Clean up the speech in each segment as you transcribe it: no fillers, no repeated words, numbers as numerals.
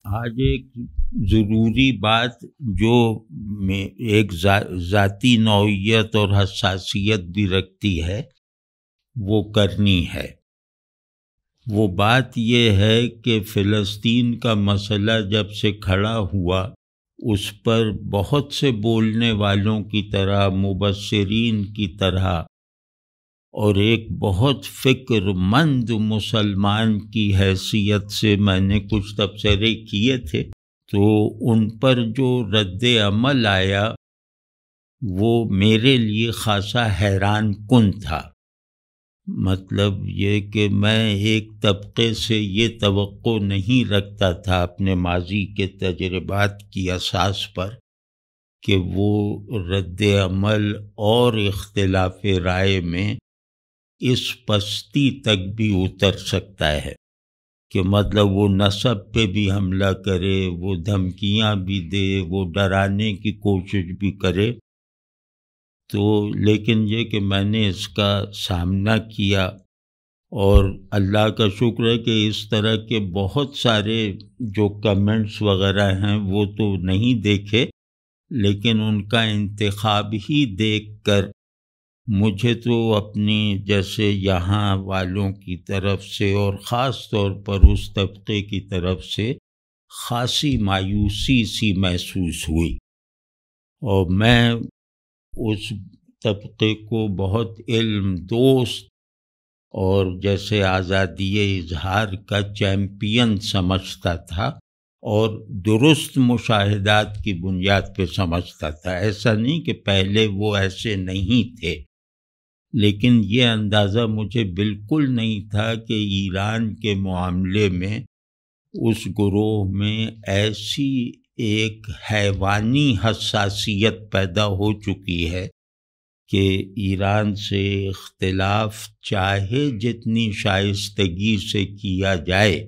آج ایک ضروری بات جو میں ایک ذاتی نوعیت اور حساسیت بھی رکھتی ہے وہ کرنی ہے۔ وہ بات یہ ہے کہ فلسطین کا مسئلہ جب سے کھڑا ہوا اس پر بہت سے بولنے والوں کی طرح، مبصرین کی طرح اور ایک بہت فکر مند مسلمان کی حیثیت سے میں نے کچھ تبصرے کیے تھے، تو ان پر جو رد عمل آیا وہ میرے لیے خاصا حیران کن تھا۔ مطلب یہ کہ میں ایک طبقے سے یہ توقع نہیں رکھتا تھا اپنے ماضی کے تجربات کی اساس پر کہ وہ رد عمل اور اختلاف رائے میں اس پستی تک بھی اتر سکتا ہے کہ مطلب وہ نسب پہ بھی حملہ کرے، وہ دھمکیاں بھی دے، وہ ڈرانے کی کوشش بھی کرے۔ تو لیکن یہ کہ میں نے اس کا سامنا کیا اور اللہ کا شکر ہے کہ اس طرح کے بہت سارے جو کمنٹس وغیرہ ہیں وہ تو نہیں دیکھے، لیکن ان کا انتخاب ہی دیکھ کر مجھے تو اپنی جیسے یہاں والوں کی طرف سے اور خاص طور پر اس طبقے کی طرف سے خاصی مایوسی سی محسوس ہوئی، اور میں اس طبقے کو بہت علم دوست اور جیسے آزادی اظہار کا چیمپئن سمجھتا تھا اور درست مشاہدات کی بنیاد پہ سمجھتا تھا۔ ایسا نہیں کہ پہلے وہ ایسے نہیں تھے، لیکن یہ اندازہ مجھے بالکل نہیں تھا کہ ایران کے معاملے میں اس گروہ میں ایسی ایک حیوانی حساسیت پیدا ہو چکی ہے کہ ایران سے اختلاف چاہے جتنی شائستگی سے کیا جائے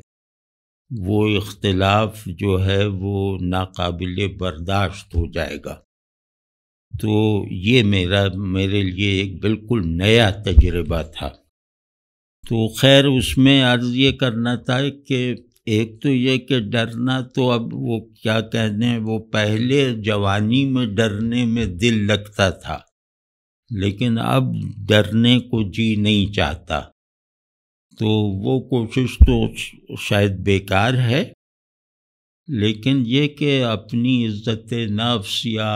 وہ اختلاف جو ہے وہ ناقابل برداشت ہو جائے گا۔ تو یہ میرے لیے ایک بالکل نیا تجربہ تھا۔ تو خیر اس میں عرض یہ کرنا تھا کہ ایک تو یہ کہ ڈرنا تو اب وہ کیا کہتے ہیں، وہ پہلے جوانی میں ڈرنے میں دل لگتا تھا، لیکن اب ڈرنے کو جی نہیں چاہتا، تو وہ کوشش تو شاید بیکار ہے۔ لیکن یہ کہ اپنی عزت نفس یا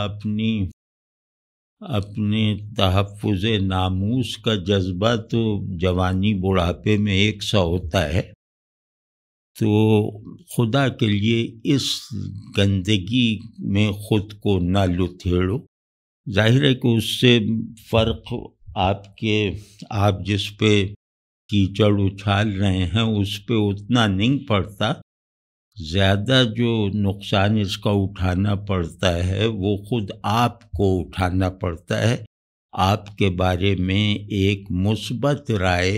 اپنے تحفظ ناموس کا جذبہ تو جوانی بڑھاپے میں ایک سا ہوتا ہے، تو خدا کے لیے اس گندگی میں خود کو نہ لتھیڑو۔ ظاہر ہے کہ اس سے فرق آپ جس پہ کیچڑ اچھال رہے ہیں اس پہ اتنا نہیں پڑتا، زیادہ جو نقصان اس کا اٹھانا پڑتا ہے وہ خود آپ کو اٹھانا پڑتا ہے۔ آپ کے بارے میں ایک مثبت رائے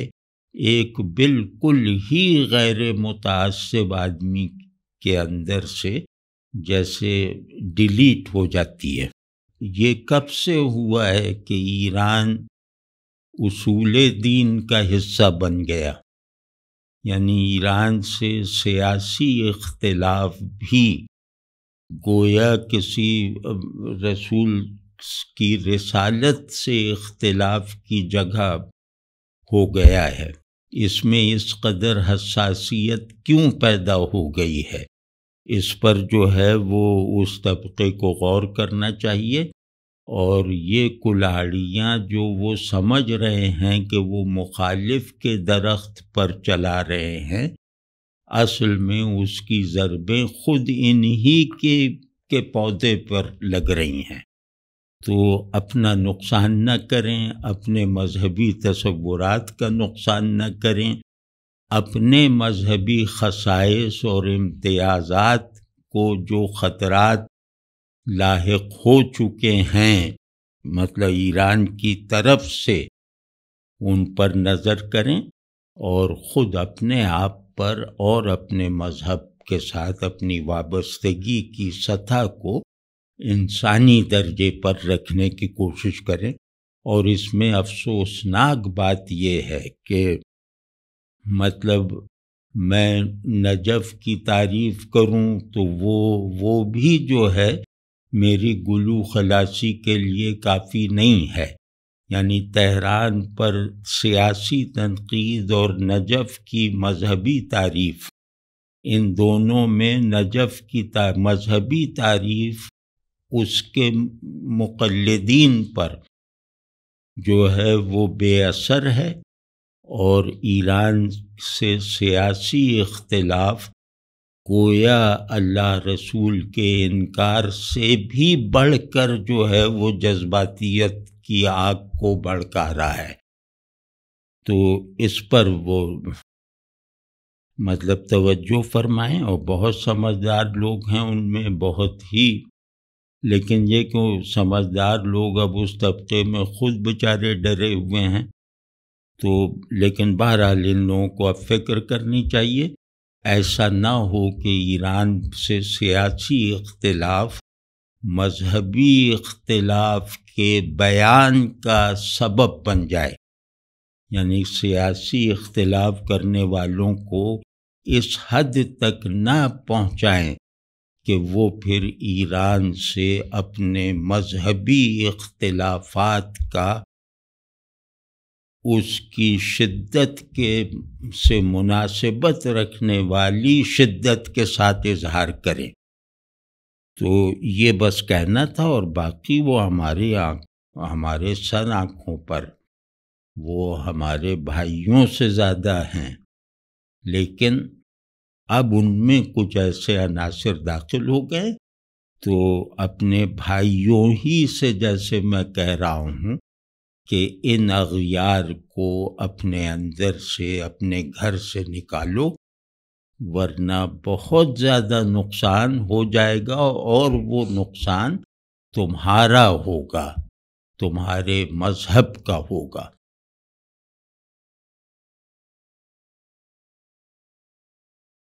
ایک بالکل ہی غیر متعصب آدمی کے اندر سے جیسے ڈیلیٹ ہو جاتی ہے۔ یہ کب سے ہوا ہے کہ ایران اصول دین کا حصہ بن گیا؟ یعنی ایران سے سیاسی اختلاف بھی گویا کسی رسول کی رسالت سے اختلاف کی جگہ ہو گیا ہے۔ اس میں اس قدر حساسیت کیوں پیدا ہو گئی ہے؟ اس پر جو ہے وہ اس طبقے کو غور کرنا چاہیے، اور یہ کلاڑیاں جو وہ سمجھ رہے ہیں کہ وہ مخالف کے درخت پر چلا رہے ہیں، اصل میں اس کی ضربیں خود انہی کے پودے پر لگ رہی ہیں۔ تو اپنا نقصان نہ کریں، اپنے مذہبی تصورات کا نقصان نہ کریں، اپنے مذہبی خصائص اور امتیازات کو جو خطرات لاحق ہو چکے ہیں مطلب ایران کی طرف سے، ان پر نظر کریں اور خود اپنے آپ پر اور اپنے مذہب کے ساتھ اپنی وابستگی کی سطح کو انسانی درجے پر رکھنے کی کوشش کریں۔ اور اس میں افسوسناک بات یہ ہے کہ مطلب میں نجف کی تعریف کروں تو وہ بھی جو ہے میری گلو خلاصی کے لیے کافی نہیں ہے. یعنی تہران پر سیاسی تنقید اور نجف کی مذہبی تعریف، ان دونوں میں نجف کی مذہبی تعریف اس کے مقلدین پر جو ہے وہ بے اثر ہے، اور ایران سے سیاسی اختلاف گویا اللہ رسول کے انکار سے بھی بڑھ کر جو ہے وہ جذباتیت کی آگ کو بھڑکا رہا ہے. تو اس پر وہ مطلب توجہ فرمائیں. اور بہت سمجھدار لوگ ہیں ان میں، بہت ہی، لیکن یہ کہ سمجھدار لوگ اب اس طبقے میں خود بیچارے ڈرے ہوئے ہیں. تو لیکن بہرحال ان لوگوں کو اب فکر کرنی چاہیے، ایسا نہ ہو کہ ایران سے سیاسی اختلاف مذہبی اختلاف کے بیان کا سبب بن جائے. یعنی سیاسی اختلاف کرنے والوں کو اس حد تک نہ پہنچائیں کہ وہ پھر ایران سے اپنے مذہبی اختلافات کا اس کی شدت سے مناسبت رکھنے والی شدت کے ساتھ اظہار کریں. تو یہ بس کہنا تھا، اور باقی وہ ہمارے سر آنکھوں پر وہ ہمارے بھائیوں سے زیادہ ہیں، لیکن اب ان میں کچھ ایسے عناصر داخل ہو گئے تو اپنے بھائیوں ہی سے، جیسے میں کہہ رہا ہوں کہ ان اغیار کو اپنے اندر سے، اپنے گھر سے نکالو، ورنہ بہت زیادہ نقصان ہو جائے گا، اور وہ نقصان تمہارا ہوگا، تمہارے مذہب کا ہوگا.